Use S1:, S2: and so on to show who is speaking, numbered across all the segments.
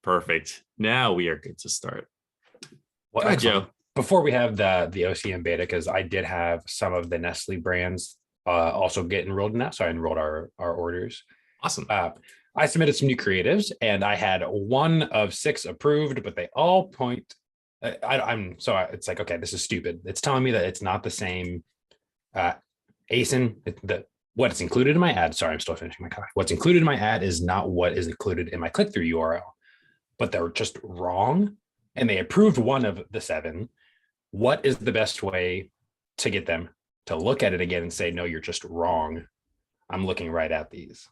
S1: Perfect. Now we are good to start.
S2: Well,
S1: Go ahead, Joe.
S2: Before we have the OCM beta, because I did have some of the Nestle brands also get enrolled in that, so I enrolled our orders.
S1: Awesome.
S2: I submitted some new creatives, and I had 1 of 6 approved, but they all point. It's like, okay, this is stupid. It's telling me that it's not the same ASIN. What's included in my ad. Sorry, I'm still finishing my coffee. What's included in my ad is not what is included in my click-through URL, but they're just wrong. And they approved 1 of the 7. What is the best way to get them to look at it again and say, no, you're just wrong? I'm looking right at these.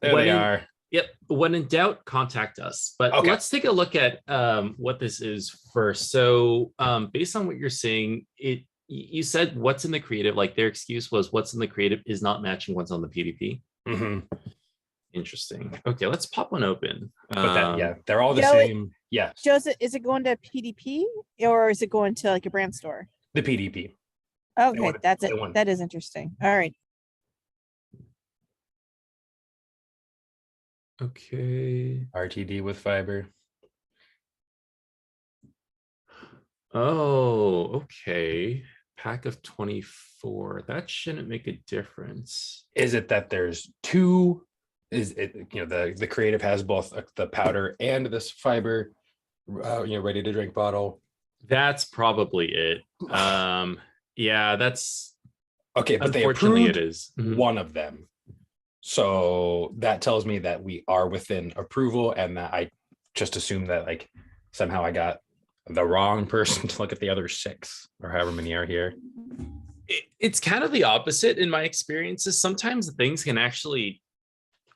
S2: There they are.
S1: Yep. When in doubt, contact us. But okay, let's take a look at what this is first. So based on what you're saying, you said what's in the creative, like their excuse was what's in the creative is not matching what's on the PDP.
S2: Mm-hmm.
S1: Interesting. Okay, let's pop one open.
S2: But they're all the same. Yeah.
S3: Joseph, is it going to PDP or is it going to like a brand store?
S2: The PDP.
S3: Okay, that's it. That is interesting. All right.
S1: Okay.
S2: RTD with fiber.
S1: Oh, okay. Pack of 24. That shouldn't make a difference.
S2: Is it that there's 2? Is it, the creative has both the powder and this fiber, ready to drink bottle?
S1: That's probably it. Yeah, that's
S2: okay. But they approved it is 1 of them. So that tells me that we are within approval, and that I just assume that like somehow I got the wrong person to look at the other 6 or however many are here.
S1: It's kind of the opposite in my experiences. Sometimes things can actually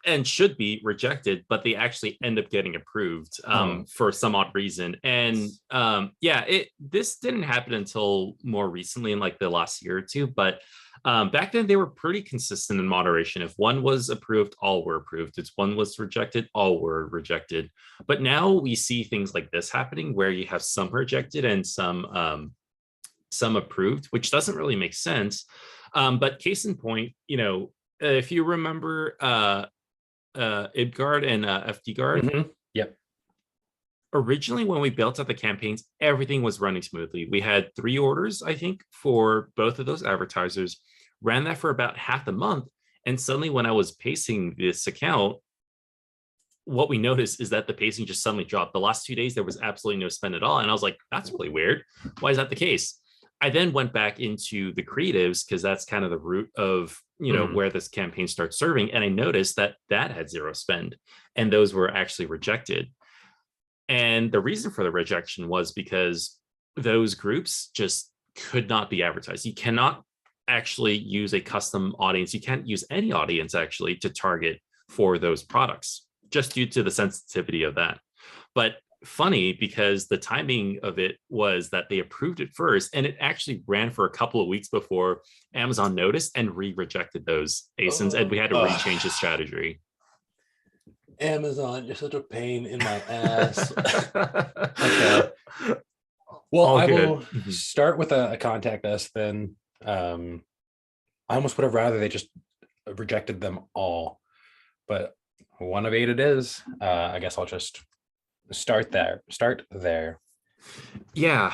S1: and should be rejected, but they actually end up getting approved for some odd reason. And this didn't happen until more recently in like the last year or 2, but back then they were pretty consistent in moderation. If 1 was approved, all were approved. If 1 was rejected, all were rejected. But now we see things like this happening where you have some rejected and some approved, which doesn't really make sense. But case in point, if you remember IbGuard and FDGuard.
S2: Mm-hmm. Yep.
S1: Originally, when we built out the campaigns, everything was running smoothly. We had 3 orders, I think, for both of those advertisers, ran that for about half a month. And suddenly when I was pacing this account, what we noticed is that the pacing just suddenly dropped. The last 2 days, there was absolutely no spend at all. And I was like, that's really weird. Why is that the case? I then went back into the creatives because that's kind of the root of where this campaign starts serving, and I noticed that had 0 spend, and those were actually rejected. And the reason for the rejection was because those groups just could not be advertised. You cannot actually use a custom audience. You can't use any audience actually to target for those products, just due to the sensitivity of that. But funny, because the timing of it was that they approved it first, and it actually ran for a couple of weeks before Amazon noticed and rejected those ASINs, and we had to rechange the strategy.
S2: Amazon, you're such a pain in my ass. Okay. Well, I will start with a contact us then. I almost would have rather they just rejected them all, but 1 of 8 it is. I guess I'll just start there.
S1: Yeah,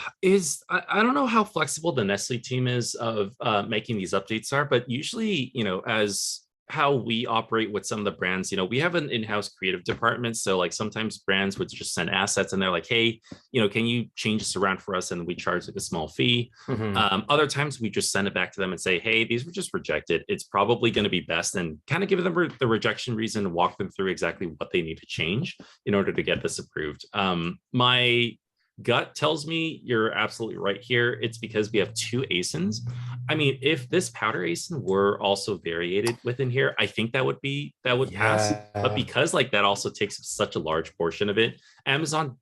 S1: I don't know how flexible the Nestle team is of making these updates are, but usually, as how we operate with some of the brands, we have an in-house creative department. So like sometimes brands would just send assets and they're like, hey, can you change this around for us? And we charge like a small fee. Mm-hmm. Other times we just send it back to them and say, hey, these were just rejected. It's probably going to be best, and kind of give them the rejection reason and walk them through exactly what they need to change in order to get this approved. My gut tells me you're absolutely right here. It's because we have 2 ASINs. I mean, if this powder ASIN were also variated within here, I think that would pass. But because like that also takes such a large portion of it, Amazon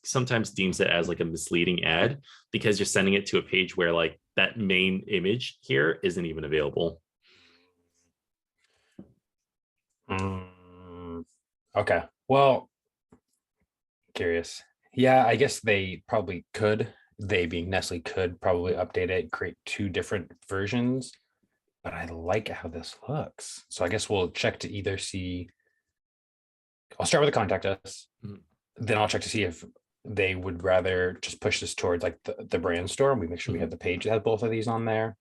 S1: sometimes deems it as like a misleading ad because you're sending it to a page where like that main image here isn't even available.
S2: Okay. Well, curious. Yeah, I guess they probably could. They being Nestle could probably update it, create 2 different versions. But I like how this looks. So I guess we'll check to either see I'll start with the contact us.
S1: Mhm.
S2: Then I'll check to see if they would rather just push this towards like the brand store, and we make sure we have the page that has both of these on there.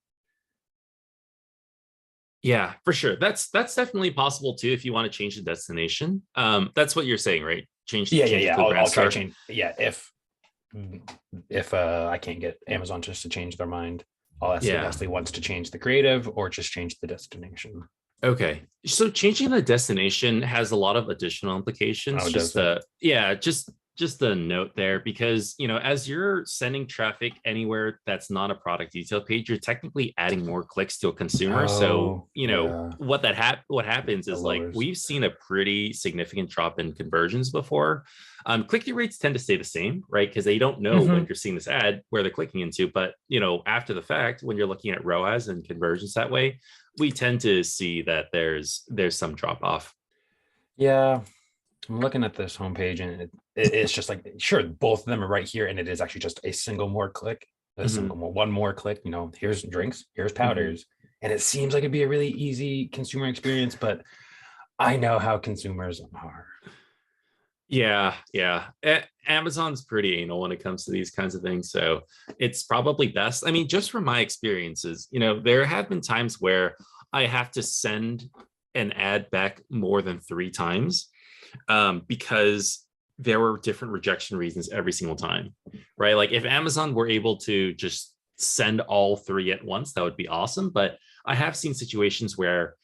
S1: Yeah, for sure. That's definitely possible too if you want to change the destination. That's what you're saying, right? Change it to the brand
S2: I'll try to
S1: store.
S2: change. Yeah, if I can't get Amazon just to change their mind, I'll ask if
S1: Yeah.
S2: Nestle wants to change the creative or just change the destination.
S1: Okay. So changing the destination has a lot of additional implications.
S2: Oh, does it?
S1: Just a note there, because as you're sending traffic anywhere that's not a product detail page, you're technically adding more clicks to a consumer. So
S2: Oh, yeah,
S1: what happens
S2: it
S1: is, like,
S2: lowers.
S1: we've seen a pretty significant drop in conversions before. Click-through rates tend to stay the same, right? Because they don't know when you're seeing this ad where they're clicking into. But after the fact, when you're looking at ROAS and conversions that way, we tend to see that there's some drop off.
S2: Yeah, I'm looking at this homepage, and it's just like, sure, both of them are right here, and it is actually just a single more click, one more click. Here's drinks, here's powders, and it seems like it'd be a really easy consumer experience, but I know how consumers are.
S1: Yeah, yeah. Amazon's pretty anal when it comes to these kinds of things. So it's probably best. I mean, just from my experiences, there have been times where I have to send an ad back more than 3 times, because there were different rejection reasons every single time, right? Like, if Amazon were able to just send all 3 at once, that would be awesome. But I have seen situations where,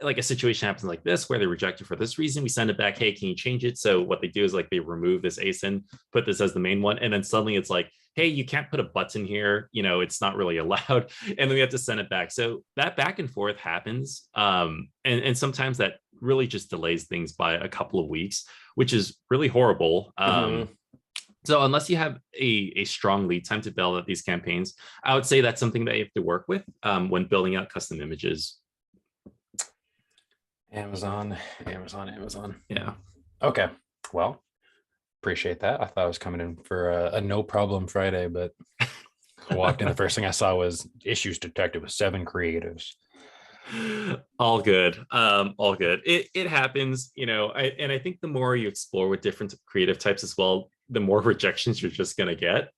S1: like, a situation happens like this where they reject it for this reason. We send it back. Hey, can you change it? So what they do is, like, they remove this ASIN, put this as the main one, and then suddenly it's like, hey, you can't put a button here. It's not really allowed, and then we have to send it back. So that back and forth happens, and sometimes that really just delays things by a couple of weeks, which is really horrible. So unless you have a strong lead time to build out these campaigns, I would say that's something that you have to work with when building out custom images.
S2: Amazon.
S1: Yeah.
S2: Okay, well, appreciate that. I thought I was coming in for a no problem Friday, but I walked in, the first thing I saw was issues detected with 7 creatives.
S1: All good. All good. It happens, and I think the more you explore with different creative types as well, the more rejections you're just gonna get.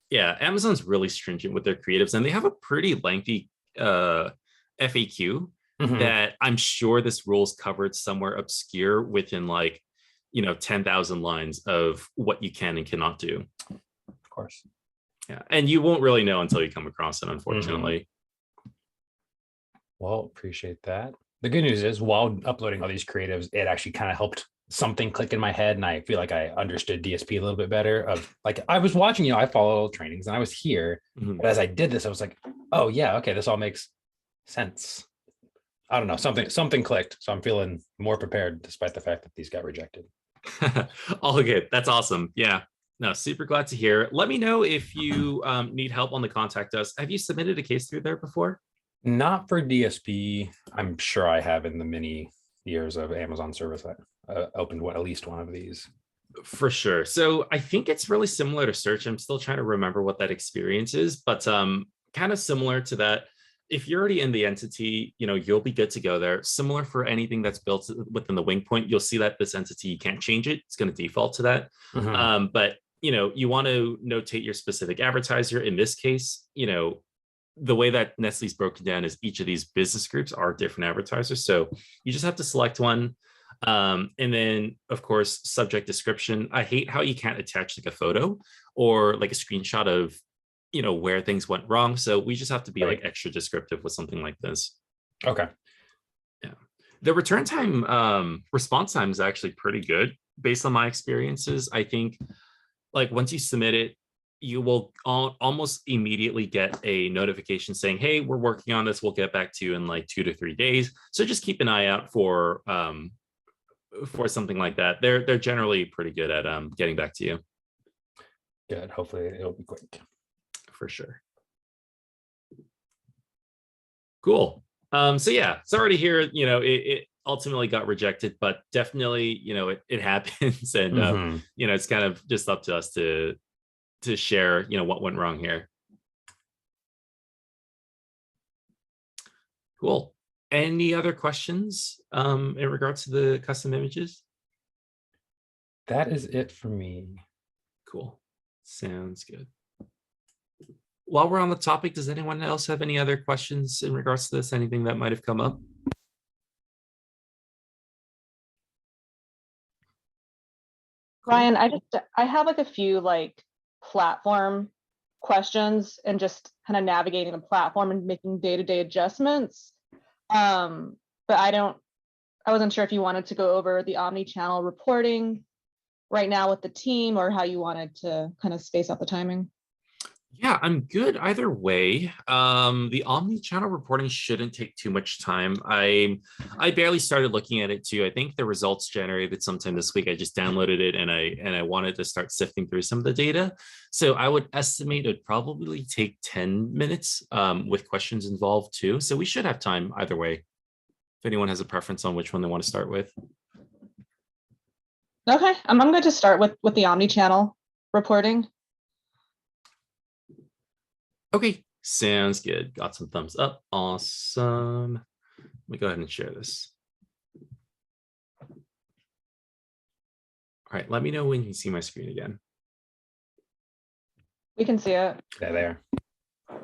S1: Yeah, Amazon's really stringent with their creatives, and they have a pretty lengthy FAQ that I'm sure this rule's covered somewhere obscure within, like, 10,000 lines of what you can and cannot do.
S2: Of course.
S1: Yeah, and you won't really know until you come across it, unfortunately.
S2: Well, appreciate that. The good news is, while uploading all these creatives, it actually kind of helped something click in my head, and I feel like I understood DSP a little bit better. Of, like, I was watching, I follow trainings, and I was here, but as I did this, I was like, oh yeah, okay, this all makes sense. I don't know, something clicked, so I'm feeling more prepared despite the fact that these got rejected.
S1: All good. That's awesome. Yeah. No, super glad to hear. Let me know if you need help on the contact us. Have you submitted a case through there before?
S2: Not for DSP. I'm sure I have, in the many years of Amazon service. I opened at least one of these.
S1: For sure. So I think it's really similar to search. I'm still trying to remember what that experience is, but kind of similar to that. If you're already in the entity, you'll be good to go there. Similar for anything that's built within the wing point, you'll see that this entity, you can't change it. It's going to default to that. But you want to notate your specific advertiser. In this case, the way that Nestle's broken down is each of these business groups are different advertisers. So you just have to select one. And then, of course, subject description. I hate how you can't attach like a photo or like a screenshot of where things went wrong. So we just have to be like extra descriptive with something like this.
S2: Okay.
S1: Yeah. The return time, response time is actually pretty good based on my experiences. I think, like, once you submit it, you will almost immediately get a notification saying, hey, we're working on this. We'll get back to you in like 2 to 3 days. So just keep an eye out for something like that. They're generally pretty good at getting back to you.
S2: Good. Hopefully it'll be quick.
S1: For sure. Cool. So yeah, sorry to hear, it ultimately got rejected, but definitely, it happens. And, it's kind of just up to us to share, what went wrong here. Cool. Any other questions in regards to the custom images?
S2: That is it for me.
S1: Cool. Sounds good. While we're on the topic, does anyone else have any other questions in regards to this? Anything that might have come up?
S4: Ryan, I have like a few like platform questions and just kind of navigating the platform and making day-to-day adjustments. But I wasn't sure if you wanted to go over the omni-channel reporting right now with the team or how you wanted to kind of space out the timing.
S1: Yeah, I'm good either way. The omni-channel reporting shouldn't take too much time. I barely started looking at it too. I think the results generated sometime this week. I just downloaded it and I wanted to start sifting through some of the data. So I would estimate it'd probably take 10 minutes with questions involved too. So we should have time either way. If anyone has a preference on which one they want to start with.
S4: Okay, I'm going to start with the omni-channel reporting.
S1: Okay, sounds good. Got some thumbs up. Awesome. Let me go ahead and share this. All right, let me know when you see my screen again.
S4: We can see it.
S2: There.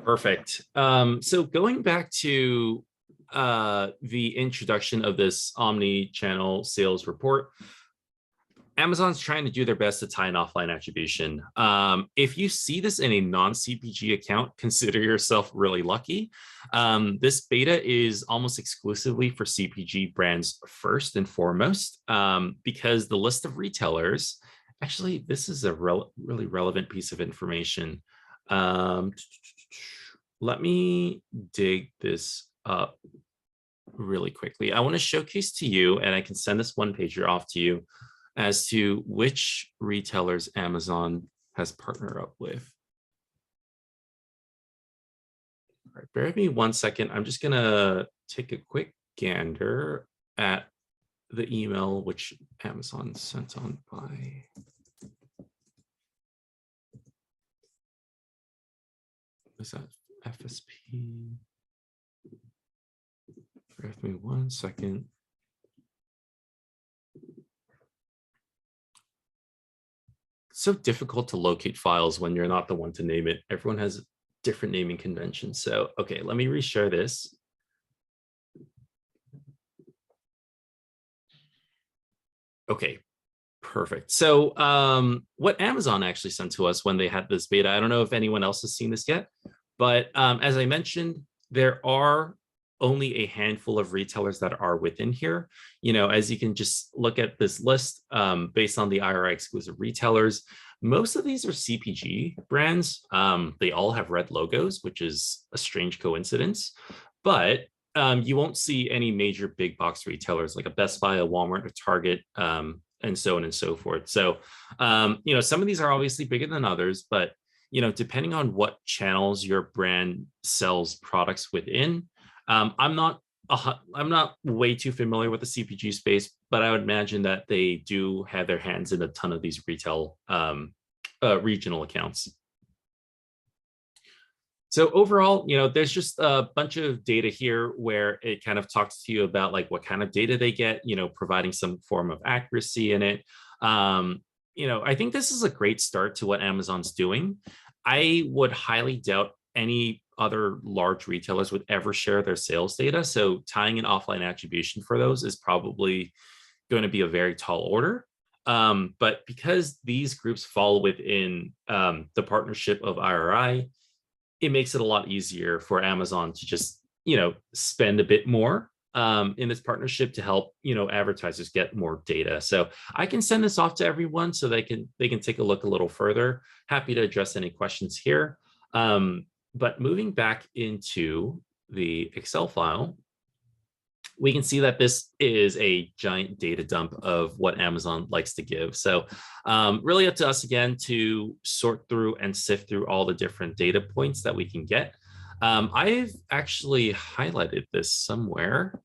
S1: Perfect. So going back to the introduction of this omni-channel sales report, Amazon's trying to do their best to tie in offline attribution. If you see this in a non-CPG account, consider yourself really lucky. This beta is almost exclusively for CPG brands first and foremost, because the list of retailers, actually, this is a really relevant piece of information. Let me dig this up really quickly. I want to showcase to you, and I can send this one pager off to you, as to which retailers Amazon has partnered up with. All right, bear with me 1 second. I'm just gonna take a quick gander at the email which Amazon sent on by. Is that FSP? Bear with me 1 second. So difficult to locate files when you're not the one to name it. Everyone has different naming conventions. So, okay, let me reshare this. Okay, perfect. So what Amazon actually sent to us when they had this beta, I don't know if anyone else has seen this yet, but as I mentioned, there are only a handful of retailers that are within here. You know, as you can just look at this list based on the IRI exclusive retailers, most of these are CPG brands. They all have red logos, which is a strange coincidence, but you won't see any major big box retailers like a Best Buy, a Walmart, a Target, and so on and so forth. So, you know, some of these are obviously bigger than others, but, you know, depending on what channels your brand sells products within, I'm not way too familiar with the CPG space, but I would imagine that they do have their hands in a ton of these retail regional accounts. So overall, you know, there's just a bunch of data here where it kind of talks to you about like what kind of data they get, you know, providing some form of accuracy in it. You know, I think this is a great start to what Amazon's doing. I would highly doubt any other large retailers would ever share their sales data. So tying in offline attribution for those is probably going to be a very tall order. But because these groups fall within the partnership of IRI, it makes it a lot easier for Amazon to just, you know, spend a bit more in this partnership to help, you know, advertisers get more data. So I can send this off to everyone so they can take a look a little further. Happy to address any questions here. But moving back into the Excel file, we can see that this is a giant data dump of what Amazon likes to give. So really up to us again to sort through and sift through all the different data points that we can get. I've actually highlighted this somewhere.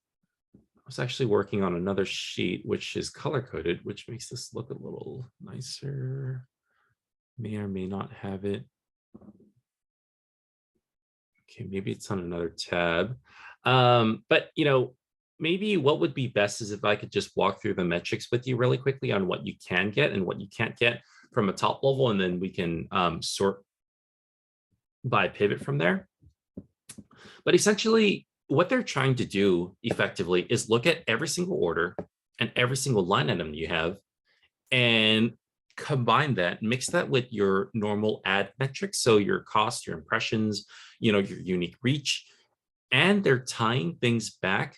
S1: I was actually working on another sheet, which is color coded, which makes this look a little nicer. May or may not have it. Okay, maybe it's on another tab. But maybe what would be best is if I could just walk through the metrics with you really quickly on what you can get and what you can't get from a top level, and then we can sort by pivot from there. But essentially, what they're trying to do effectively is look at every single order and every single line item you have and combine that, mix that with your normal ad metrics. So your cost, your impressions, your unique reach, and they're tying things back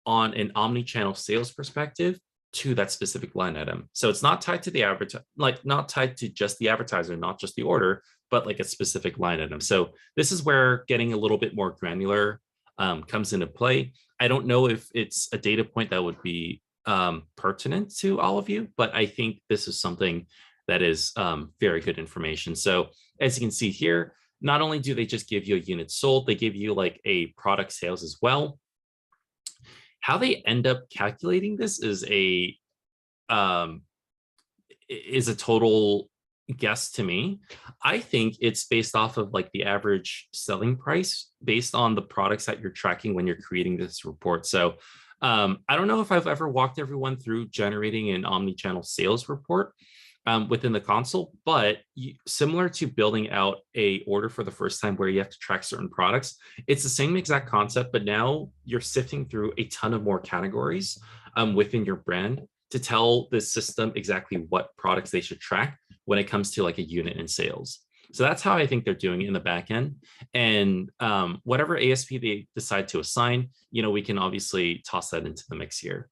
S1: on an omni-channel sales perspective to that specific line item. So it's not tied to the not tied to just the advertiser, not just the order, but like a specific line item. So this is where getting a little bit more granular comes into play. I don't know if it's a data point that would be pertinent to all of you, but I think this is something that is very good information. So as you can see here, not only do they just give you a unit sold, they give you like a product sales as well. How they end up calculating this is a total guess to me. I think it's based off of like the average selling price based on the products that you're tracking when you're creating this report. So I don't know if I've ever walked everyone through generating an omni-channel sales report within the console, but similar to building out a order for the first time where you have to track certain products, it's the same exact concept, but now you're sifting through a ton of more categories within your brand to tell the system exactly what products they should track when it comes to like a unit in sales. So that's how I think they're doing it in the back end. And whatever ASP they decide to assign, we can obviously toss that into the mix here.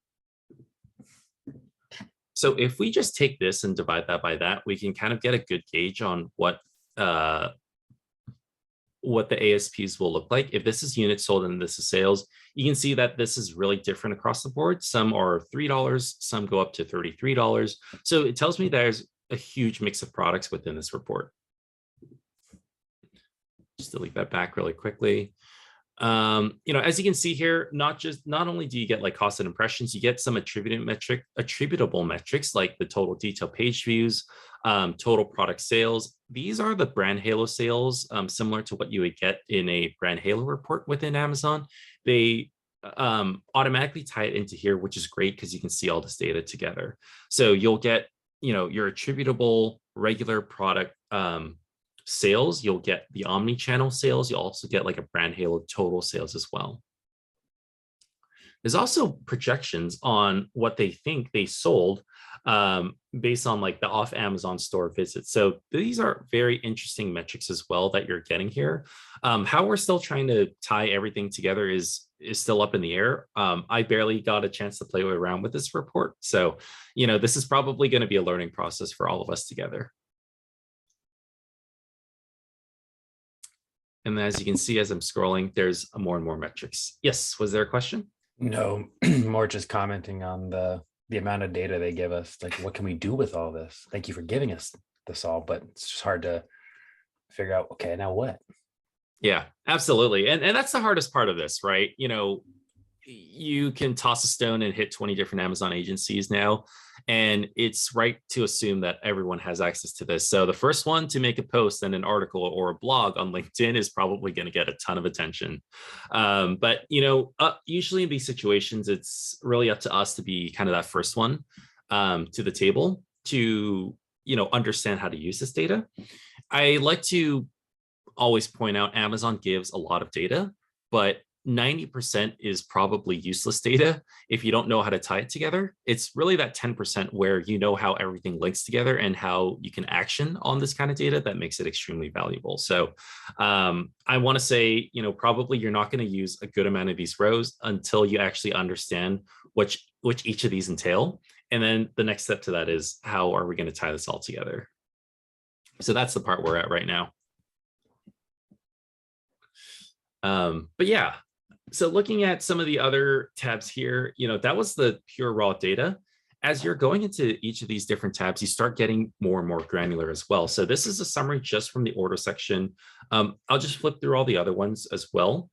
S1: So if we just take this and divide that by that, we can kind of get a good gauge on what the ASPs will look like. If this is units sold and this is sales, you can see that this is really different across the board. Some are $3, some go up to $33. So it tells me there's a huge mix of products within this report. Just delete that back really quickly. As you can see here, not only do you get like cost and impressions, you get some attributable metrics like the total detail page views, total product sales. These are the brand halo sales, similar to what you would get in a brand halo report within Amazon. They automatically tie it into here, which is great because you can see all this data together. So you'll get, your attributable regular product sales, you'll get the omni-channel sales, you'll also get like a brand halo total sales as well. There's also projections on what they think they sold based on like the off Amazon store visits. So these are very interesting metrics as well that you're getting here. How we're still trying to tie everything together is still up in the air. I barely got a chance to play around with this report. So, this is probably going to be a learning process for all of us together. And as you can see, as I'm scrolling, there's more and more metrics. Yes, was there a question?
S2: No, more just commenting on the amount of data they give us. Like, what can we do with all this? Thank you for giving us this all, but it's just hard to figure out, okay, now what?
S1: Yeah, absolutely. And that's the hardest part of this, right? You can toss a stone and hit 20 different Amazon agencies now. And it's right to assume that everyone has access to this. So the first one to make a post and an article or a blog on LinkedIn is probably going to get a ton of attention. But, usually in these situations, it's really up to us to be kind of that first one to the table to, understand how to use this data. I like to always point out Amazon gives a lot of data, but 90% is probably useless data if you don't know how to tie it together. It's really that 10% where you know how everything links together and how you can action on this kind of data that makes it extremely valuable. So I want to say, probably you're not going to use a good amount of these rows until you actually understand which each of these entail. And then the next step to that is, how are we going to tie this all together? So that's the part we're at right now. But yeah, so looking at some of the other tabs here, that was the pure raw data. As you're going into each of these different tabs, you start getting more and more granular as well. So this is a summary just from the order section. I'll just flip through all the other ones as well.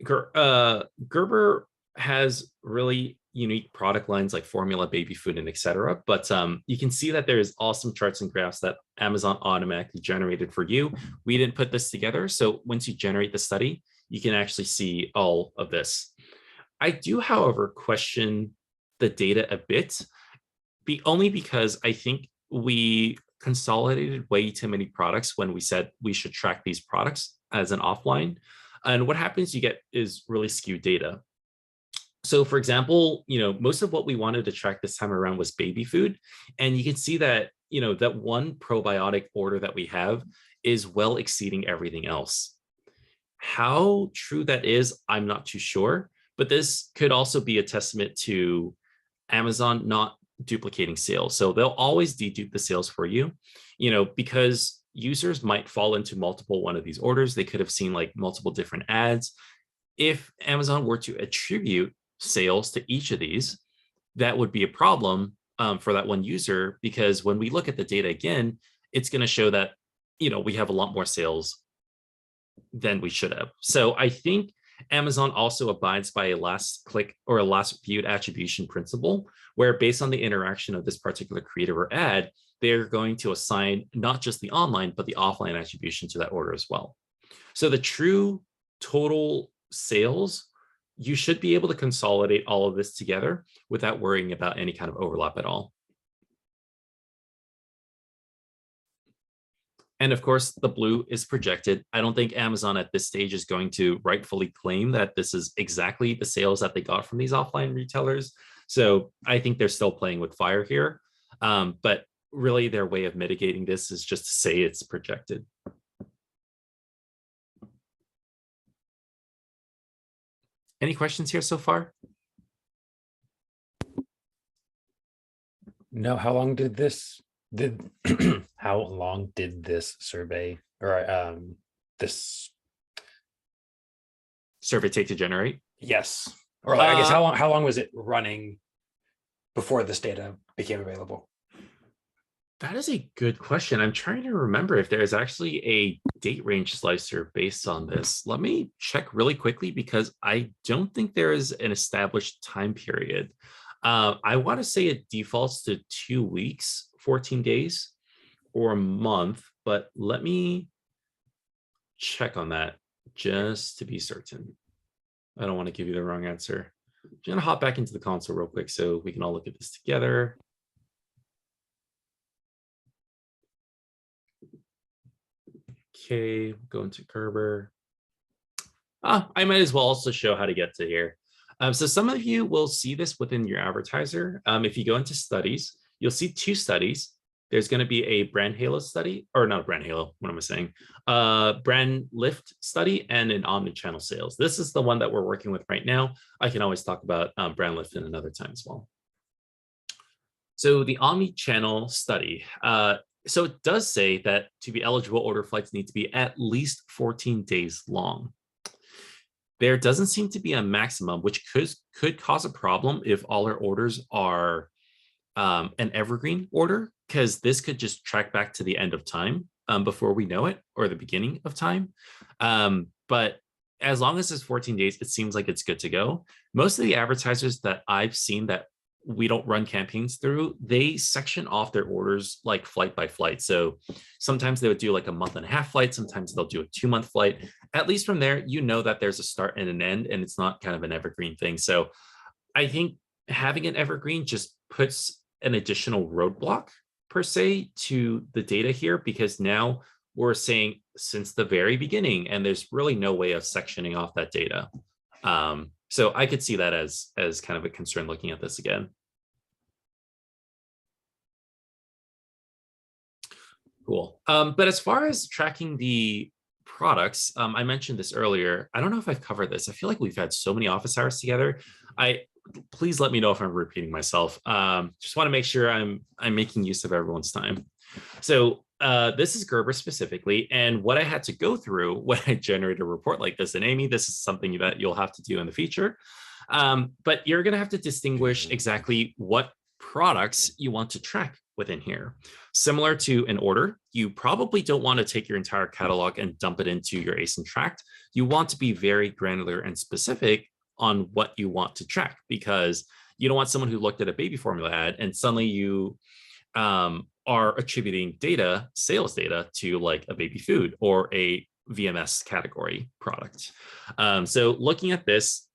S1: Gerber has really unique product lines like formula, baby food, and etc. But you can see that there's awesome charts and graphs that Amazon automatically generated for you. We didn't put this together. So once you generate the study, you can actually see all of this. I do, however, question the data a bit, only because I think we consolidated way too many products when we said we should track these products as an offline. And what happens you get is really skewed data. So for example, most of what we wanted to track this time around was baby food. And you can see that, that one probiotic order that we have is well exceeding everything else. How true that is, I'm not too sure, but this could also be a testament to Amazon not duplicating sales. So they'll always dedupe the sales for you, because users might fall into multiple one of these orders. They could have seen like multiple different ads. If Amazon were to attribute sales to each of these, that would be a problem for that one user, because when we look at the data again, it's going to show that, we have a lot more sales than we should have. So I think Amazon also abides by a last click or a last viewed attribution principle, where based on the interaction of this particular creative or ad, they're going to assign not just the online, but the offline attribution to that order as well. So the true total sales, you should be able to consolidate all of this together without worrying about any kind of overlap at all. And of course, the blue is projected. I don't think Amazon at this stage is going to rightfully claim that this is exactly the sales that they got from these offline retailers. So I think they're still playing with fire here. But really, their way of mitigating this is just to say it's projected. Any questions here so far?
S2: No. How long did this survey or this
S1: survey take to generate?
S2: Yes. Or I guess how long was it running before this data became available?
S1: That is a good question. I'm trying to remember if there is actually a date range slicer based on this. Let me check really quickly, because I don't think there is an established time period. I want to say it defaults to 2 weeks, 14 days, or a month, but let me check on that just to be certain. I don't want to give you the wrong answer. I'm going to hop back into the console real quick so we can all look at this together. Okay, go into Kerber. I might as well also show how to get to here. So some of you will see this within your advertiser. If you go into studies, you'll see 2 studies. There's going to be a brand halo study, or not brand halo, what am I saying? Brand lift study and an omni-channel sales. This is the one that we're working with right now. I can always talk about brand lift in another time as well. So the omni-channel study, so it does say that to be eligible, order flights need to be at least 14 days long. There doesn't seem to be a maximum, which could cause a problem if all our orders are an evergreen order, because this could just track back to the end of time before we know it, or the beginning of time. But as long as it's 14 days, it seems like it's good to go. Most of the advertisers that I've seen that we don't run campaigns through, they section off their orders like flight by flight. So sometimes they would do like a month-and-a-half flight. Sometimes they'll do a 2-month flight. At least from there, that there's a start and an end, and it's not kind of an evergreen thing. So I think having an evergreen just puts an additional roadblock per se to the data here, because now we're saying since the very beginning, and there's really no way of sectioning off that data. So I could see that as kind of a concern looking at this again. Cool. But as far as tracking the products, I mentioned this earlier. I don't know if I've covered this. I feel like we've had so many office hours together. Please let me know if I'm repeating myself. Just want to make sure I'm making use of everyone's time. So this is Gerber specifically, and what I had to go through when I generated a report like this. And Amy, this is something that you'll have to do in the future. But you're going to have to distinguish exactly what products you want to track within here. Similar to an order, you probably don't want to take your entire catalog and dump it into your ASIN tract. You want to be very granular and specific on what you want to track, because you don't want someone who looked at a baby formula ad and suddenly you are attributing sales data to like a baby food or a VMS category product. So looking at this,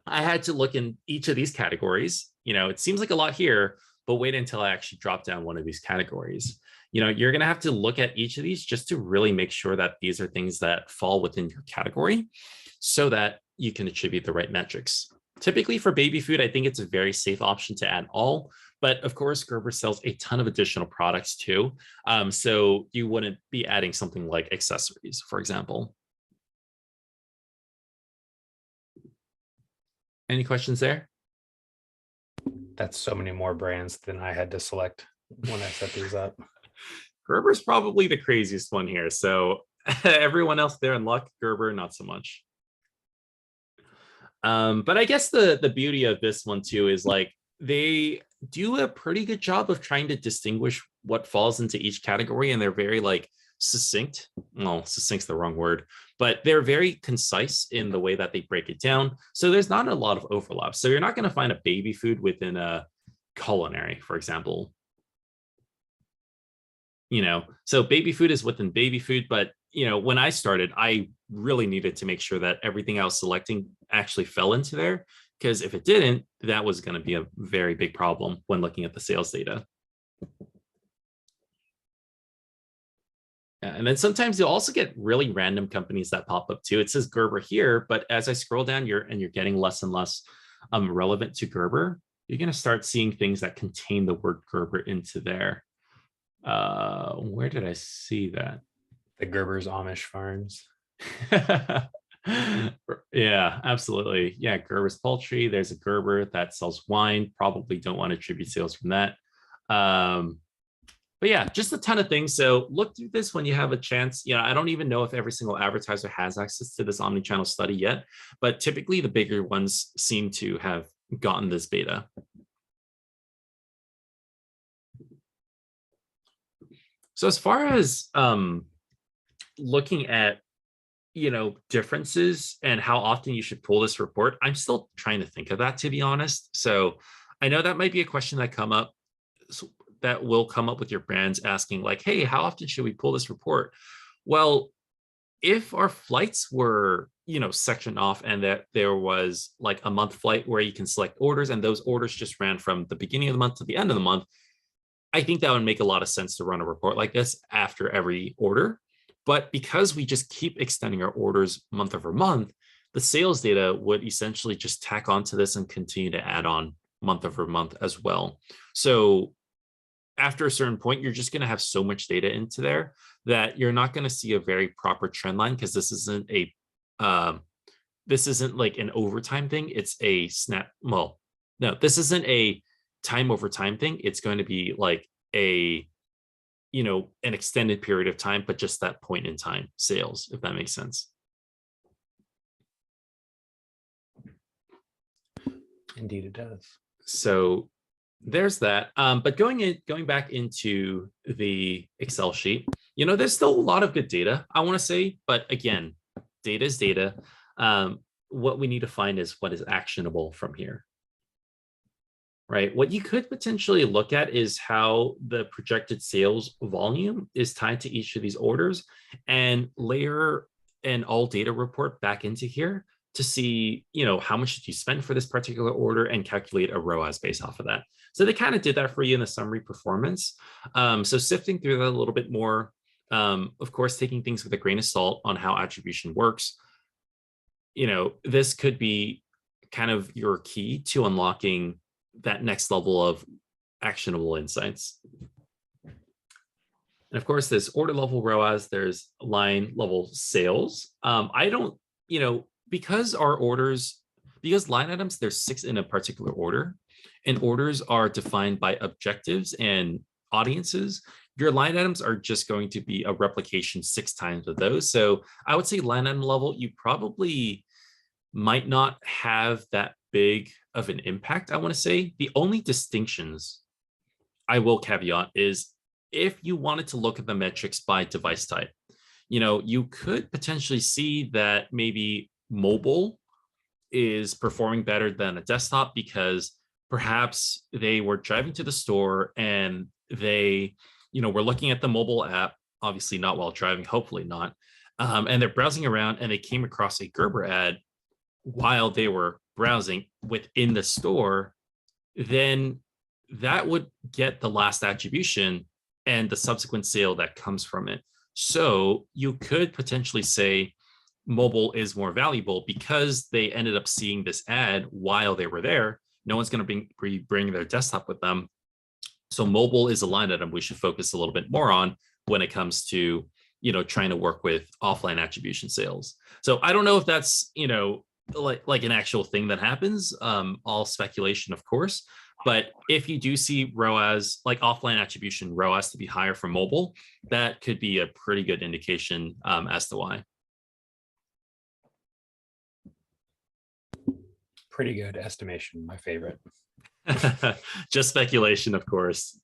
S1: I had to look in each of these categories. It seems like a lot here, but wait until I actually drop down one of these categories. You're going to have to look at each of these just to really make sure that these are things that fall within your category so that you can attribute the right metrics. Typically for baby food, I think it's a very safe option to add all, but of course, Gerber sells a ton of additional products too. So you wouldn't be adding something like accessories, for example. Any questions there?
S2: That's so many more brands than I had to select when I set these up.
S1: Gerber's probably the craziest one here. So everyone else there in luck, Gerber, not so much. But I guess the beauty of this one too is like they do a pretty good job of trying to distinguish what falls into each category, and they're very like succinct. Well, succinct's the wrong word, but they're very concise in the way that they break it down. So there's not a lot of overlap. So you're not going to find a baby food within a culinary, for example. So baby food is within baby food, but when I started, I really needed to make sure that everything I was selecting actually fell into there, because if it didn't, that was going to be a very big problem when looking at the sales data. And then sometimes you'll also get really random companies that pop up too. It says Gerber here, but as I scroll down, you're getting less and less relevant to Gerber. You're going to start seeing things that contain the word Gerber into there. Where did I see that?
S2: The Gerber's Amish Farms.
S1: Yeah, absolutely. Yeah, Gerber's Poultry. There's a Gerber that sells wine. Probably don't want to attribute sales from that. But yeah, just a ton of things. So look through this when you have a chance. I don't even know if every single advertiser has access to this omnichannel study yet, but typically the bigger ones seem to have gotten this beta. So as far as looking at, differences and how often you should pull this report, I'm still trying to think of that, to be honest. So I know that might be a question that will come up with your brands asking like, hey, how often should we pull this report? Well, if our flights were, sectioned off and that there was like a month flight where you can select orders and those orders just ran from the beginning of the month to the end of the month, I think that would make a lot of sense to run a report like this after every order. But because we just keep extending our orders month over month, the sales data would essentially just tack onto this and continue to add on month over month as well. So after a certain point, you're just going to have so much data into there that you're not going to see a very proper trend line, because this isn't like an overtime thing. It's a snap. Well, no, this isn't a time over time thing. It's going to be like an extended period of time, but just that point in time sales, if that makes sense.
S2: Indeed it does.
S1: So there's that. But going back into the Excel sheet, there's still a lot of good data, I want to say, but again, data is data. What we need to find is what is actionable from here. Right. What you could potentially look at is how the projected sales volume is tied to each of these orders, and layer an all data report back into here to see, how much did you spend for this particular order, and calculate a ROAS based off of that. So they kind of did that for you in the summary performance. So sifting through that a little bit more, of course, taking things with a grain of salt on how attribution works. This could be kind of your key to unlocking that next level of actionable insights. And of course, there's order level ROAS, there's line level sales. I don't, because line items, there's 6 in a particular order, and orders are defined by objectives and audiences. Your line items are just going to be a replication 6 times of those. So I would say line item level, you probably might not have that big of an impact. I want to say the only distinctions I will caveat is if you wanted to look at the metrics by device type, you could potentially see that maybe mobile is performing better than a desktop because perhaps they were driving to the store and they, were looking at the mobile app, obviously not while driving, hopefully not. and they're browsing around and they came across a Gerber ad while they were browsing within the store, then that would get the last attribution and the subsequent sale that comes from it. So you could potentially say mobile is more valuable because they ended up seeing this ad while they were there. No one's going to bring their desktop with them. So mobile is a line item we should focus a little bit more on when it comes to, trying to work with offline attribution sales. So I don't know if that's, like an actual thing that happens, all speculation, of course. But if you do see ROAS, like offline attribution ROAS, to be higher for mobile, that could be a pretty good indication as to why.
S2: Pretty good estimation, my favorite.
S1: Just speculation, of course.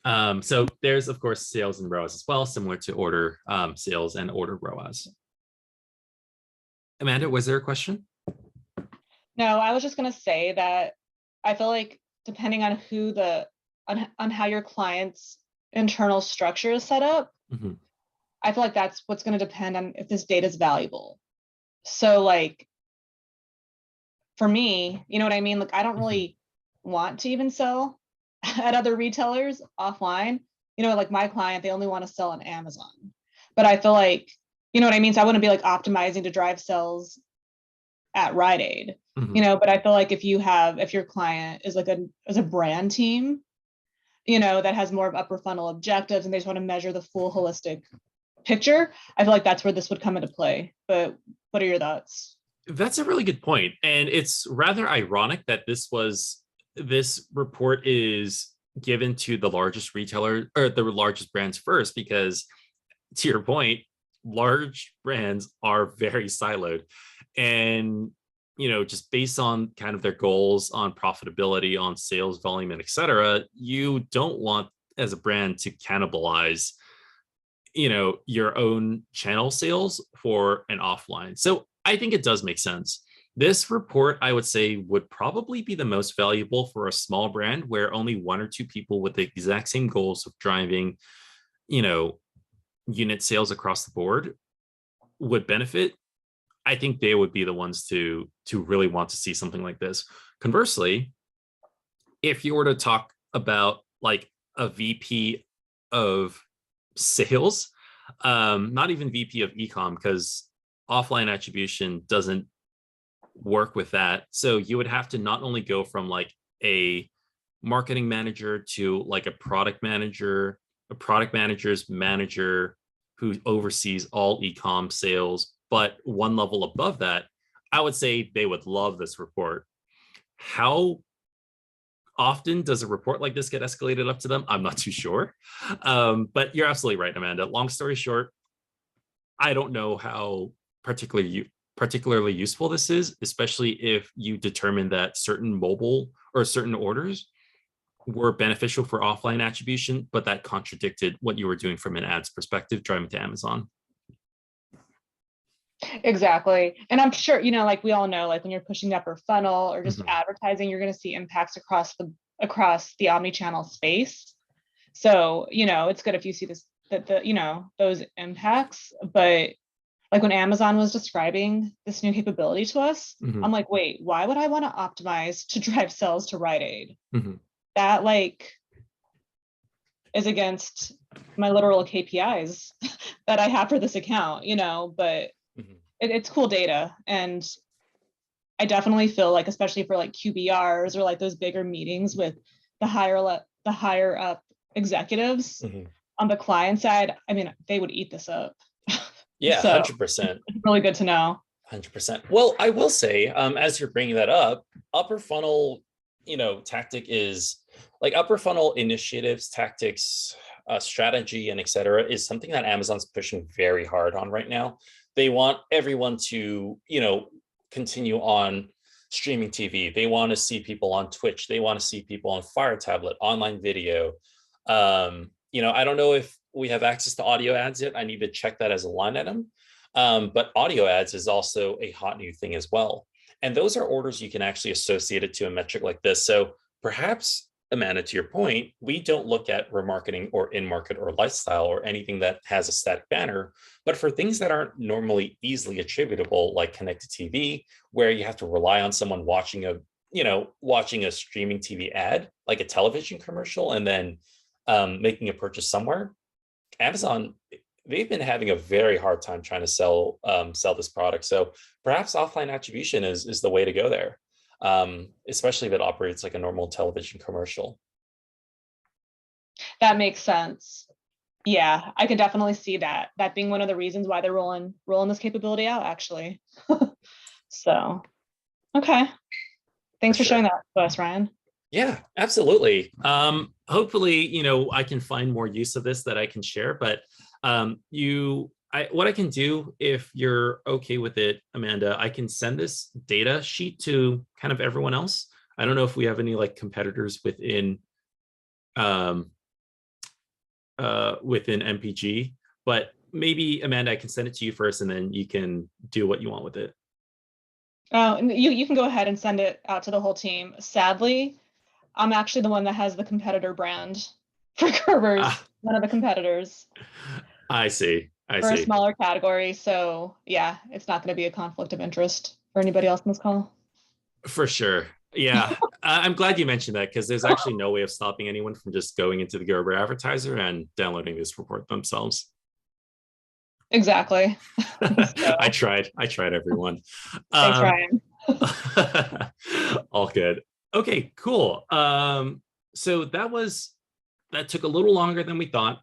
S1: So there's, of course, sales and ROAS as well, similar to order sales and order ROAS. Amanda, was there a question?
S4: No, I was just going to say that I feel like depending on on how your client's internal structure is set up, I feel like that's what's going to depend on if this data is valuable. So like, for me, you know what I mean? Like, I don't really want to even sell at other retailers offline. Like my client, they only want to sell on Amazon. But I feel like, you know what I mean? So I wouldn't be like optimizing to drive sales at Rite Aid, but I feel like if your client is like as a brand team, that has more of upper funnel objectives and they just want to measure the full holistic picture, I feel like that's where this would come into play. But what are your thoughts?
S1: That's a really good point. And it's rather ironic that this report is given to the largest retailer or the largest brands first, because to your point, large brands are very siloed. And, just based on kind of their goals on profitability, on sales volume, and et cetera, you don't want as a brand to cannibalize, your own channel sales for an offline. So I think it does make sense. This report, I would say, would probably be the most valuable for a small brand where only one or two people with the exact same goals of driving, unit sales across the board would benefit. I think they would be the ones to really want to see something like this. Conversely, if you were to talk about like a VP of sales, not even VP of ecom, because offline attribution doesn't work with that. So you would have to not only go from like a marketing manager to like a product manager's manager who oversees all ecom sales, but one level above that, I would say they would love this report. How often does a report like this get escalated up to them? I'm not too sure. But you're absolutely right, Amanda. Long story short, I don't know how particularly useful this is, especially if you determine that certain mobile or certain orders were beneficial for offline attribution, but that contradicted what you were doing from an ads perspective, driving to Amazon.
S4: Exactly. And I'm sure, like we all know, like when you're pushing the upper funnel or just advertising, you're going to see impacts across the omni-channel space. So, it's good if you see those impacts. But like when Amazon was describing this new capability to us, I'm like, wait, why would I want to optimize to drive sales to Rite Aid? That like is against my literal KPIs that I have for this account, but it's cool data. And I definitely feel like, especially for like QBRs or like those bigger meetings with the higher up executives on the client side, I mean, they would eat this up.
S1: Yeah,
S4: So,
S1: 100%.
S4: It's really good to know.
S1: 100%. Well, I will say, as you're bringing that up, upper funnel, tactic is like upper funnel initiatives, tactics, strategy, and et cetera, is something that Amazon's pushing very hard on right now. They want everyone to, continue on streaming TV. They want to see people on Twitch. They want to see people on Fire Tablet, online video. I don't know if we have access to audio ads yet. I need to check that as a line item. But audio ads is also a hot new thing as well. And those are orders you can actually associate it to a metric like this. So perhaps Amanda, to your point, we don't look at remarketing or in-market or lifestyle or anything that has a static banner. But for things that aren't normally easily attributable, like connected TV, where you have to rely on someone watching a streaming TV ad, like a television commercial, and then making a purchase somewhere, Amazon, they've been having a very hard time trying to sell this product. So perhaps offline attribution is the way to go there, especially if it operates like a normal television commercial.
S4: That makes sense. Yeah, I can definitely see that being one of the reasons why they're rolling this capability out, actually. So, okay. Thanks for showing that to us, Ryan.
S1: Yeah, absolutely. Hopefully, I can find more use of this that I can share, but what I can do, if you're okay with it, Amanda, I can send this data sheet to kind of everyone else. I don't know if we have any like competitors within MPG, but maybe Amanda, I can send it to you first and then you can do what you want with it.
S4: Oh, you can go ahead and send it out to the whole team. Sadly, I'm actually the one that has the competitor brand for Gerber's, one of the competitors.
S1: I see.
S4: For a smaller category. So yeah, it's not going to be a conflict of interest for anybody else in this call.
S1: For sure. Yeah. I'm glad you mentioned that, because there's actually no way of stopping anyone from just going into the Gerber advertiser and downloading this report themselves.
S4: Exactly.
S1: So. I tried everyone.
S4: Thanks, Ryan.
S1: All good. Okay, cool. So that took a little longer than we thought,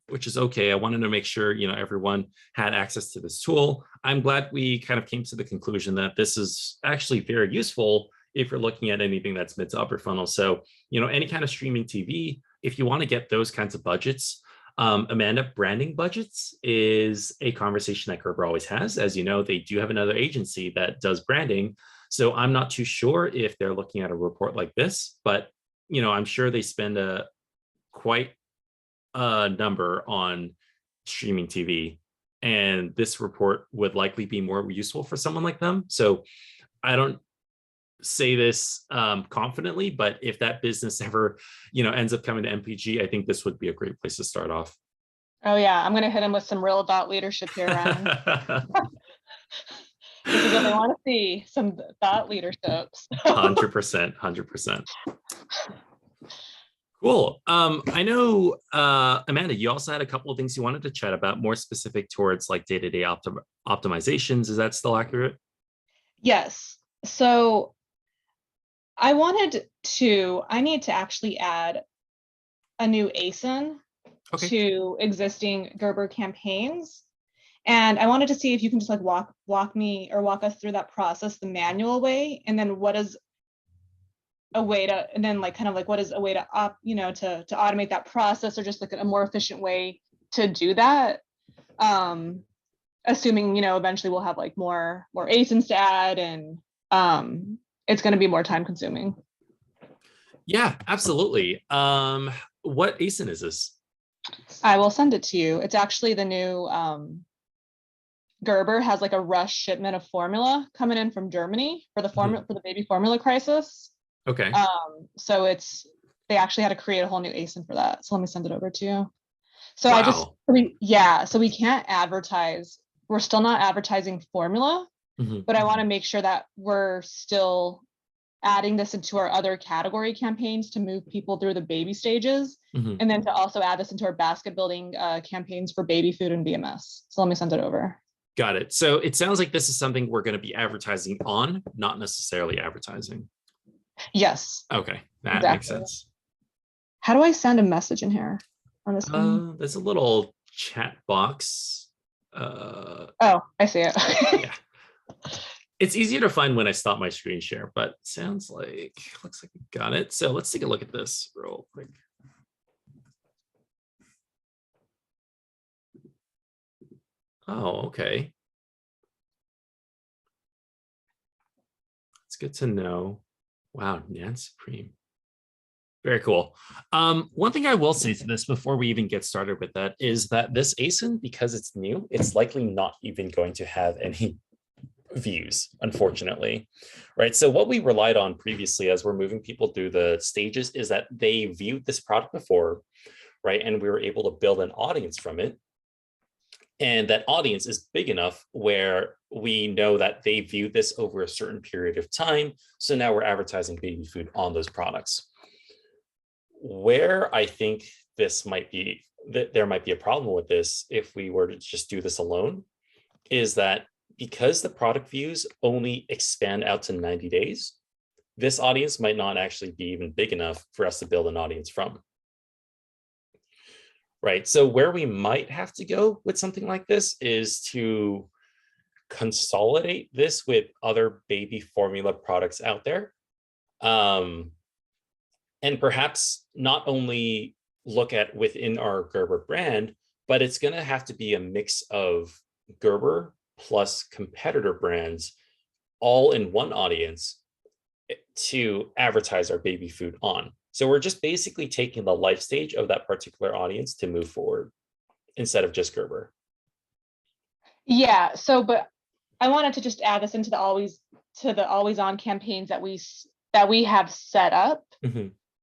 S1: which is okay. I wanted to make sure, everyone had access to this tool. I'm glad we kind of came to the conclusion that this is actually very useful if you're looking at anything that's mid to upper funnel. So, any kind of streaming TV, if you want to get those kinds of budgets, Amanda, branding budgets is a conversation that Gerber always has. As you know, they do have another agency that does branding. So I'm not too sure if they're looking at a report like this, but, I'm sure they spend quite a number on streaming TV, and this report would likely be more useful for someone like them. So I don't say this confidently, but if that business ever, ends up coming to MPG, I think this would be a great place to start off.
S4: Oh yeah, I'm going to hit him with some real thought leadership here, Ryan. This is what they want to see, some thought leaderships.
S1: 100%. Cool. I know, Amanda, you also had a couple of things you wanted to chat about, more specific towards like day-to-day optimizations. Is that still accurate?
S4: Yes. So I need to actually add a new ASIN to existing Gerber campaigns. And I wanted to see if you can just like walk us through that process the manual way, and then what is a way to, and then like kind of like what is a way to to automate that process, or just like a more efficient way to do that. Assuming, eventually we'll have like more ASINs to add, and it's going to be more time consuming.
S1: Yeah, absolutely. What ASIN is this?
S4: I will send it to you. It's actually the new Gerber has like a rush shipment of formula coming in from Germany for the for the baby formula crisis.
S1: Okay.
S4: So they actually had to create a whole new ASIN for that. So let me send it over to you. So
S1: wow.
S4: So we can't advertise. We're still not advertising formula, but I want to make sure that we're still adding this into our other category campaigns to move people through the baby stages, and then to also add this into our basket building campaigns for baby food and VMS. So let me send it over.
S1: Got it. So it sounds like this is something we're going to be advertising on, not necessarily advertising.
S4: Yes.
S1: Okay, that makes sense.
S4: How do I send a message in here on this one?
S1: There's a little chat box.
S4: Oh, I see it.
S1: Yeah. It's easier to find when I stop my screen share, but looks like we got it. So let's take a look at this real quick. Oh, okay. It's good to know. Wow, Nan Supreme. Very cool. One thing I will say to this before we even get started with that is that this ASIN, because it's new, it's likely not even going to have any views, unfortunately, right? So what we relied on previously as we're moving people through the stages is that they viewed this product before, right? And we were able to build an audience from it. And that audience is big enough where we know that they viewed this over a certain period of time. So now we're advertising baby food on those products. Where I think this might be, that there might be a problem with this if we were to just do this alone, is that because the product views only expand out to 90 days, this audience might not actually be even big enough for us to build an audience from. Right. So where we might have to go with something like this is to consolidate this with other baby formula products out there. And perhaps not only look at within our Gerber brand, but it's going to have to be a mix of Gerber plus competitor brands all in one audience to advertise our baby food on. So we're just basically taking the life stage of that particular audience to move forward instead of just Gerber.
S4: Yeah. So, but I wanted to just add this into the always on campaigns that we have set up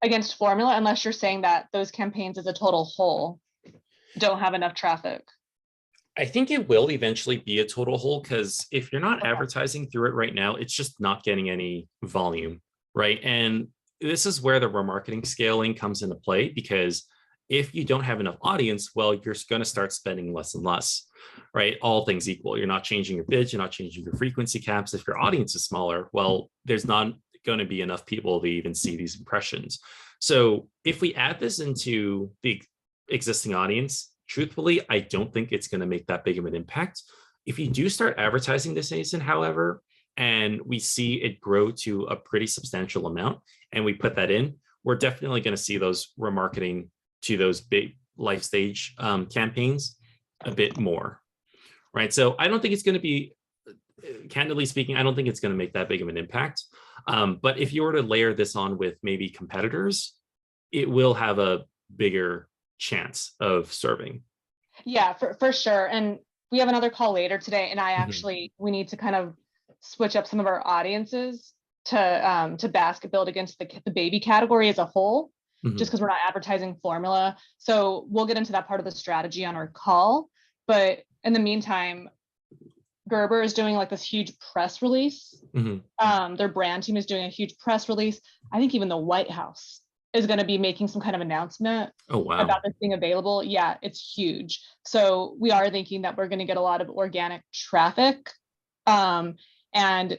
S4: against formula, unless you're saying that those campaigns as a total whole don't have enough traffic.
S1: I think it will eventually be a total whole, because if you're not advertising through it right now, it's just not getting any volume, right? And this is where the remarketing scaling comes into play, because if you don't have enough audience, well, you're going to start spending less and less, right? All things equal. You're not changing your bids, you're not changing your frequency caps. If your audience is smaller, well, there's not going to be enough people to even see these impressions. So if we add this into the existing audience, truthfully, I don't think it's going to make that big of an impact. If you do start advertising this ASIN, however, and we see it grow to a pretty substantial amount, and we put that in, we're definitely going to see those remarketing to those big life stage campaigns a bit more, right? So I don't think it's going to be, candidly speaking, I don't think it's going to make that big of an impact. But if you were to layer this on with maybe competitors, it will have a bigger chance of serving.
S4: Yeah, for sure. And we have another call later today, and I actually, we need to kind of switch up some of our audiences to basket build against the baby category as a whole, just because we're not advertising formula. So we'll get into that part of the strategy on our call. But in the meantime, Gerber is doing like this huge press release. Their brand team is doing a huge press release. I think even the White House is going to be making some kind of announcement about this being available. Yeah, it's huge. So we are thinking that we're going to get a lot of organic traffic. And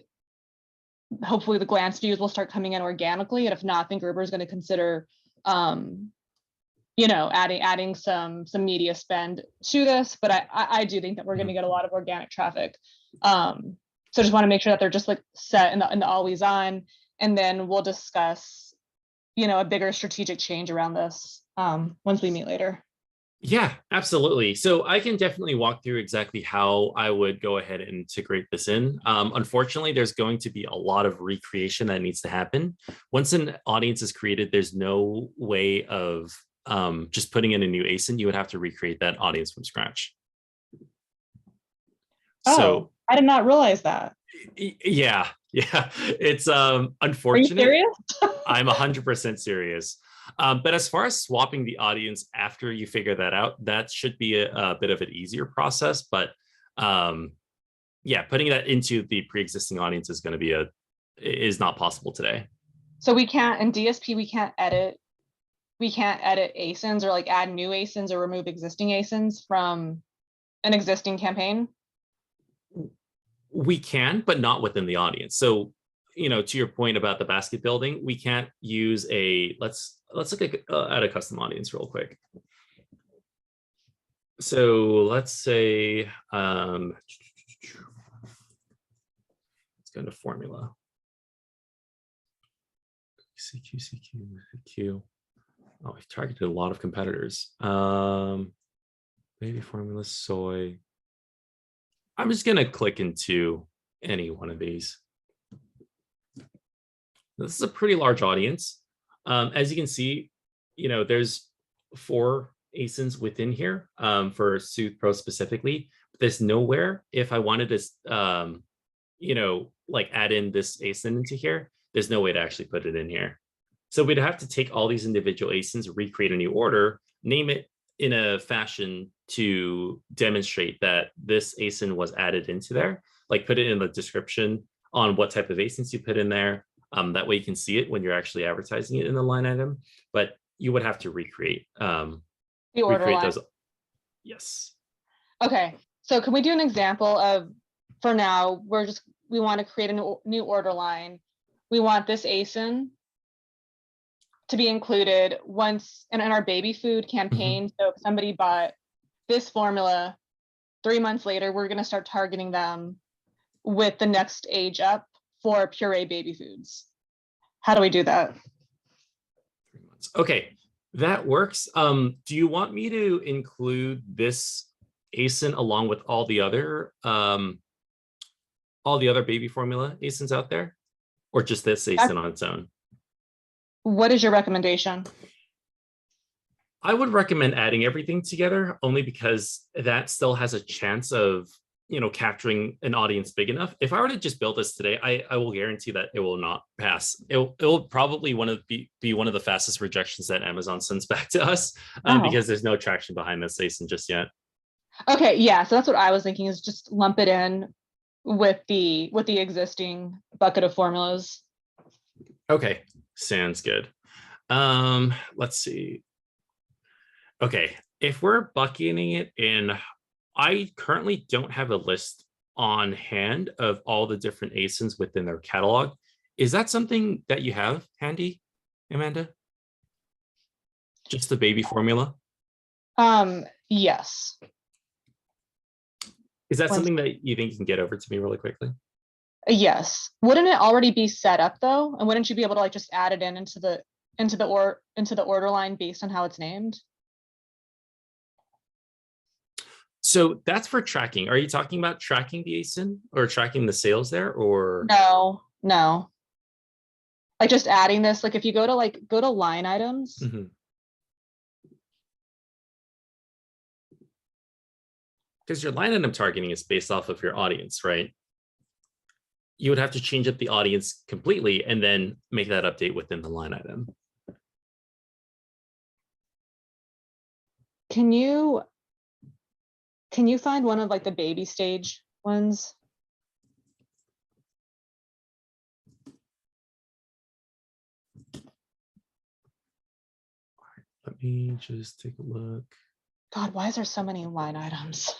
S4: hopefully the glance views will start coming in organically. And if not, then Gerber is going to consider, adding some media spend to this. But I do think that we're going to get a lot of organic traffic. So just want to make sure that they're just like set in the always on, and then we'll discuss, a bigger strategic change around this once we meet later.
S1: Yeah, absolutely. So I can definitely walk through exactly how I would go ahead and integrate this in. Unfortunately, there's going to be a lot of recreation that needs to happen. Once an audience is created, there's no way of just putting in a new ASIN. You would have to recreate that audience from scratch.
S4: So I did not realize that.
S1: Yeah. It's unfortunate.
S4: Are you serious?
S1: I'm 100% serious. But as far as swapping the audience after you figure that out, that should be a bit of an easier process. But putting that into the pre-existing audience is going to is not possible today.
S4: So we can't, in DSP, we can't edit ASINs or like add new ASINs or remove existing ASINs from an existing campaign?
S1: We can, but not within the audience. So, to your point about the basket building, we can't use let's look at a custom audience real quick. So let's say, let's go into formula. CQ. Oh, we've targeted a lot of competitors. Baby formula, soy. I'm just going to click into any one of these. This is a pretty large audience. As you can see, there's 4 ASINs within here for Soothe Pro specifically. But there's nowhere if I wanted to, like add in this ASIN into here, there's no way to actually put it in here. So we'd have to take all these individual ASINs, recreate a new order, name it in a fashion to demonstrate that this ASIN was added into there, like put it in the description on what type of ASINs you put in there. That way you can see it when you're actually advertising it in the line item, but you would have to recreate
S4: The order
S1: recreate
S4: line.
S1: those. Yes.
S4: Okay, so can we do an example of, for now, we want to create a new order line. We want this ASIN to be included once in our baby food campaign. So if somebody bought this formula 3 months later, we're going to start targeting them with the next age up for puree baby foods. How do we do that?
S1: 3 months. Okay, that works. Do you want me to include this ASIN along with all the other baby formula ASINs out there, or just this ASIN on its own?
S4: What is your recommendation?
S1: I would recommend adding everything together, only because that still has a chance of capturing an audience big enough. If I were to just build this today, I will guarantee that it will not pass. It'll probably be one of the fastest rejections that Amazon sends back to us, because there's no traction behind this ASIN just yet.
S4: Okay, yeah, so that's what I was thinking, is just lump it in with the existing bucket of formulas.
S1: Okay, sounds good. Let's see. Okay, if we're bucketing it in, I currently don't have a list on hand of all the different ASINs within their catalog. Is that something that you have handy, Amanda? Just the baby formula?
S4: Yes.
S1: Is that something that you think you can get over to me really quickly?
S4: Yes. Wouldn't it already be set up though? And wouldn't you be able to just add it into the order line based on how it's named?
S1: So that's for tracking. Are you talking about tracking the ASIN or tracking the sales there, or?
S4: No. Like just adding this, like if you go to line items.
S1: Because your line item targeting is based off of your audience, right? You would have to change up the audience completely and then make that update within the line item.
S4: Can you find one of the baby stage ones?
S1: Let me just take a look.
S4: God, why is there so many line items?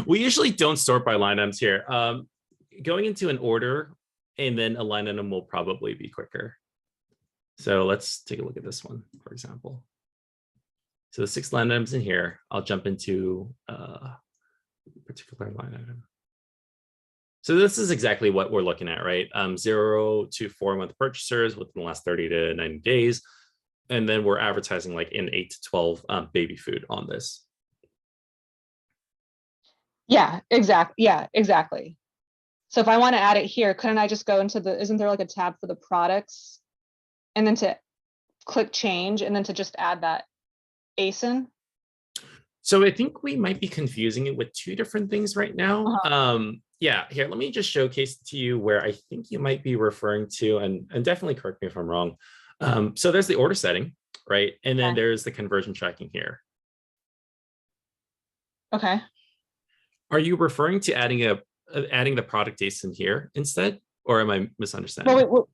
S1: We usually don't sort by line items here. Going into an order and then a line item will probably be quicker. So let's take a look at this one, for example. So the 6 line items in here, I'll jump into a particular line item. So this is exactly what we're looking at, right? 0 to 4 month purchasers within the last 30 to 90 days. And then we're advertising in 8 to 12 baby food on this.
S4: Yeah, exactly. So if I want to add it here, couldn't I just go into isn't there a tab for the products and then to click change and then to just add that ASIN?
S1: So I think we might be confusing it with 2 different things right now. Yeah, here, let me just showcase to you where I think you might be referring to, and definitely correct me if I'm wrong. So there's the order setting, right? And then there's the conversion tracking here.
S4: Okay.
S1: Are you referring to adding the product ASIN here instead, or am I misunderstanding?
S4: We would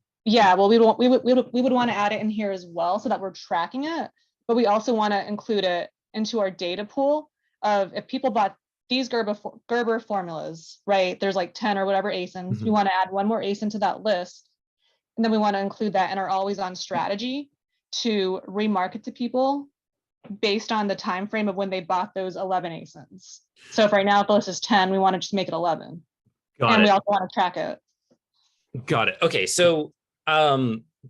S4: want to add it in here as well so that we're tracking it, but we also want to include it into our data pool of if people bought these Gerber formulas, right? There's 10 or whatever ASINs. We want to add one more ASIN to that list. And then we want to include that in our always on strategy to remarket to people based on the time frame of when they bought those 11 ASINs. So if right now the list is 10, we want to just make it 11. We also want to track it.
S1: Got it. Okay, so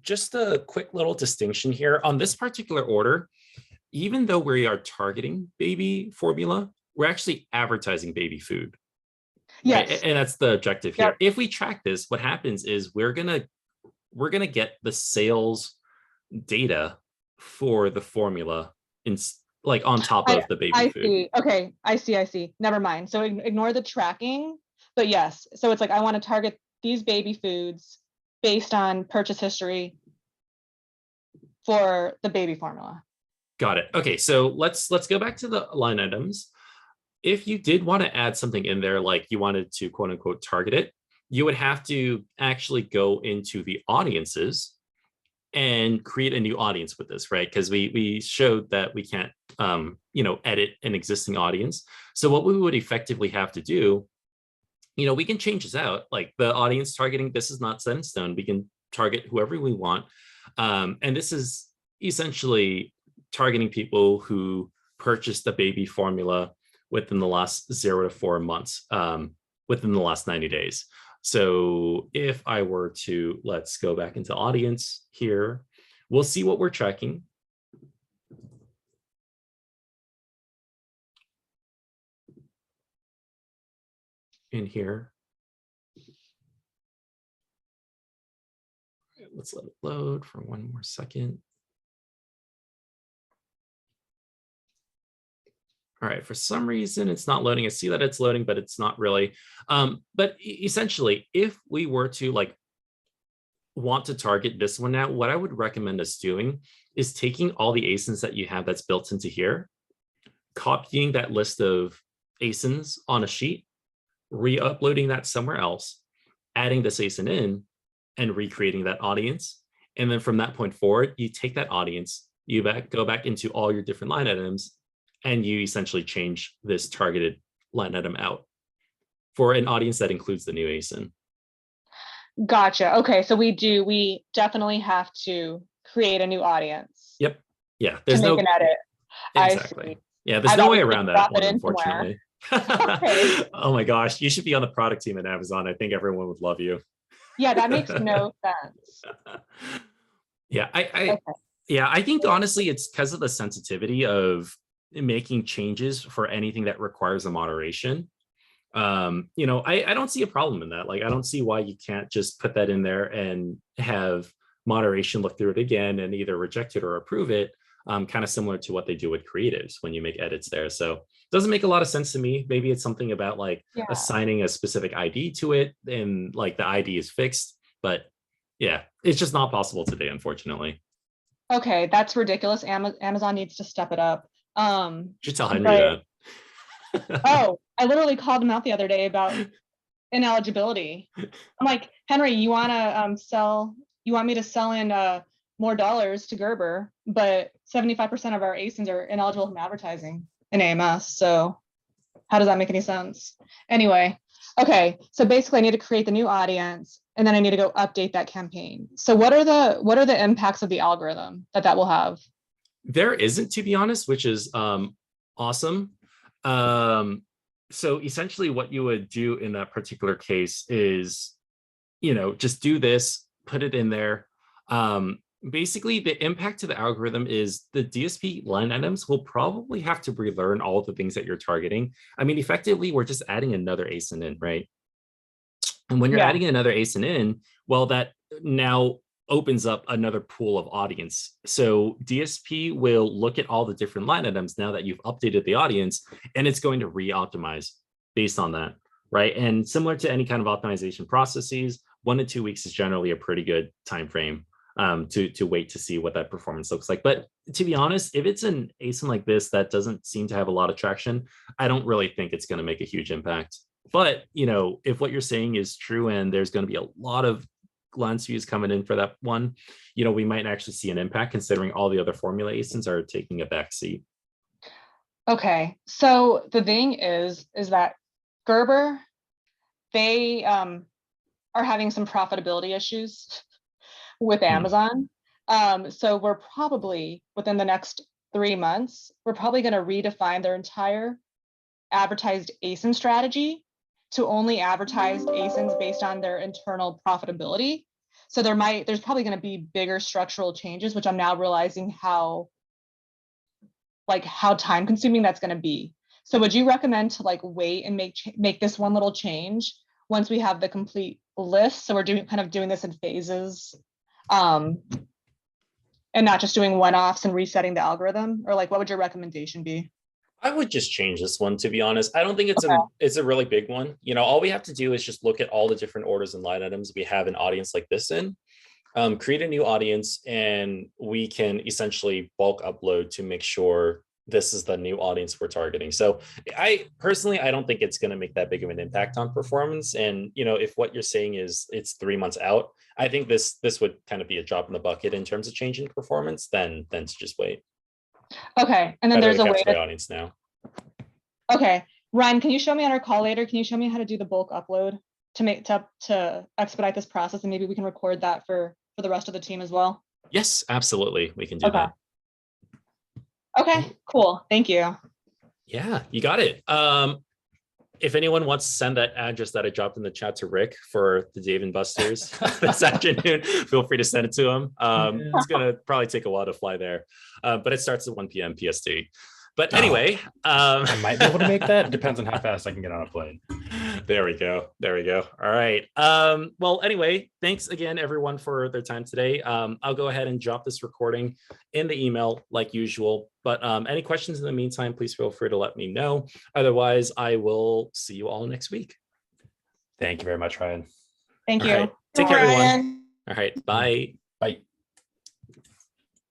S1: just a quick little distinction here on this particular order. Even though we are targeting baby formula, we're actually advertising baby food.
S4: Yes.
S1: Right? And that's the objective here.
S4: Yep.
S1: If we track this, what happens is we're gonna get the sales data for the formula on top of the baby food.
S4: See. Okay, I see. Never mind. So ignore the tracking. But yes, so it's like, I want to target these baby foods based on purchase history for the baby formula.
S1: Got it. Okay, so let's go back to the line items. If you did want to add something in there, like you wanted to quote unquote target it, you would have to actually go into the audiences and create a new audience with this, right? Because we showed that we can't edit an existing audience. So what we would effectively have to do, we can change this out. Like the audience targeting, this is not set in stone. We can target whoever we want. And this is essentially targeting people who purchased the baby formula within the last 0 to 4 months, within the last 90 days. So if I were to, let's go back into audience here, we'll see what we're tracking. In here. Let's let it load for one more second. All right, for some reason, it's not loading. I see that it's loading, but it's not really. But essentially, if we were to want to target this one now, what I would recommend us doing is taking all the ASINs that you have that's built into here, copying that list of ASINs on a sheet, re-uploading that somewhere else, adding this ASIN in, and recreating that audience. And then from that point forward, you take that audience, you go back into all your different line items, and you essentially change this targeted line item out for an audience that includes the new ASIN.
S4: Gotcha. Okay, so we definitely have to create a new audience.
S1: Yep. Yeah.
S4: There's to make an edit.
S1: Exactly.
S4: I see.
S1: Yeah, there's no way around that one, unfortunately.
S4: Okay.
S1: Oh my gosh, you should be on the product team at Amazon. I think everyone would love you.
S4: Yeah, that makes no sense.
S1: Yeah, I think honestly it's because of the sensitivity of making changes for anything that requires a moderation. I don't see a problem in that. Like, I don't see why you can't just put that in there and have moderation look through it again and either reject it or approve it. Kind of similar to what they do with creatives when you make edits there. So it doesn't make a lot of sense to me. Maybe it's something about assigning a specific ID to it and the ID is fixed, but yeah, it's just not possible today, unfortunately.
S4: Okay, that's ridiculous. Amazon needs to step it up.
S1: You should tell Henry that.
S4: Oh, I literally called him out the other day about ineligibility. I'm like, Henry, you want me to sell in more dollars to Gerber, but 75% of our ASINs are ineligible from advertising in AMS. So how does that make any sense? Anyway, okay. So basically I need to create the new audience and then I need to go update that campaign. So what are the impacts of the algorithm that will have?
S1: There isn't, to be honest, which is awesome. So essentially what you would do in that particular case is, just do this, put it in there. Basically, the impact to the algorithm is the DSP line items will probably have to relearn all of the things that you're targeting. I mean, effectively, we're just adding another ASIN in, right? And when you're adding another ASIN in, well, that now opens up another pool of audience. So DSP will look at all the different line items now that you've updated the audience, and it's going to re-optimize based on that, right? And similar to any kind of optimization processes, 1 to 2 weeks is generally a pretty good time frame to wait to see what that performance looks like. But to be honest, if it's an ASIN like this that doesn't seem to have a lot of traction, I don't really think it's going to make a huge impact. But if what you're saying is true and there's going to be a lot of glance views coming in for that one, we might actually see an impact considering all the other formula ASINs are taking a back seat.
S4: Okay, so the thing is that Gerber, they are having some profitability issues with Amazon. So we're probably within the next 3 months, we're probably going to redefine their entire advertised ASIN strategy to only advertised ASINs based on their internal profitability. So there's probably going to be bigger structural changes, which I'm now realizing how time consuming that's going to be. So would you recommend to wait and make this one little change once we have the complete list? So we're doing this in phases, and not just doing one-offs and resetting the algorithm? Or what would your recommendation be?
S1: I would just change this one, to be honest. I don't think it's a really big one. You know, all we have to do is just look at all the different orders and line items we have an audience like this in, create a new audience, and we can essentially bulk upload to make sure this is the new audience we're targeting. So I personally, I don't think it's going to make that big of an impact on performance. And, you know, if what you're saying is it's 3 months out, I think this would kind of be a drop in the bucket in terms of changing performance than to just wait.
S4: Okay, and then
S1: Better
S4: there's
S1: to
S4: a way
S1: capture the
S4: to,
S1: audience now.
S4: okay, Ryan, can you show me on our call later? Can you show me how to do the bulk upload to expedite this process, and maybe we can record that for the rest of the team as well?
S1: Yes, absolutely. We can do
S4: Okay.
S1: that.
S4: Okay, cool. Thank you.
S1: Yeah, you got it. If anyone wants to send that address that I dropped in the chat to Rick for the Dave and Buster's this afternoon, feel free to send it to him. It's gonna probably take a while to fly there, but it starts at 1 p.m. PST. But anyway,
S2: I might be able to make that. Depends on how fast I can get on a plane.
S1: There we go. There we go. All right. Well, anyway, thanks again, everyone, for their time today. I'll go ahead and drop this recording in the email like usual. But any questions in the meantime, please feel free to let me know. Otherwise, I will see you all next week.
S2: Thank you very much, Ryan.
S4: Thank
S1: All
S4: you.
S1: right. Take care, everyone.
S3: Ryan.
S1: All right. Bye.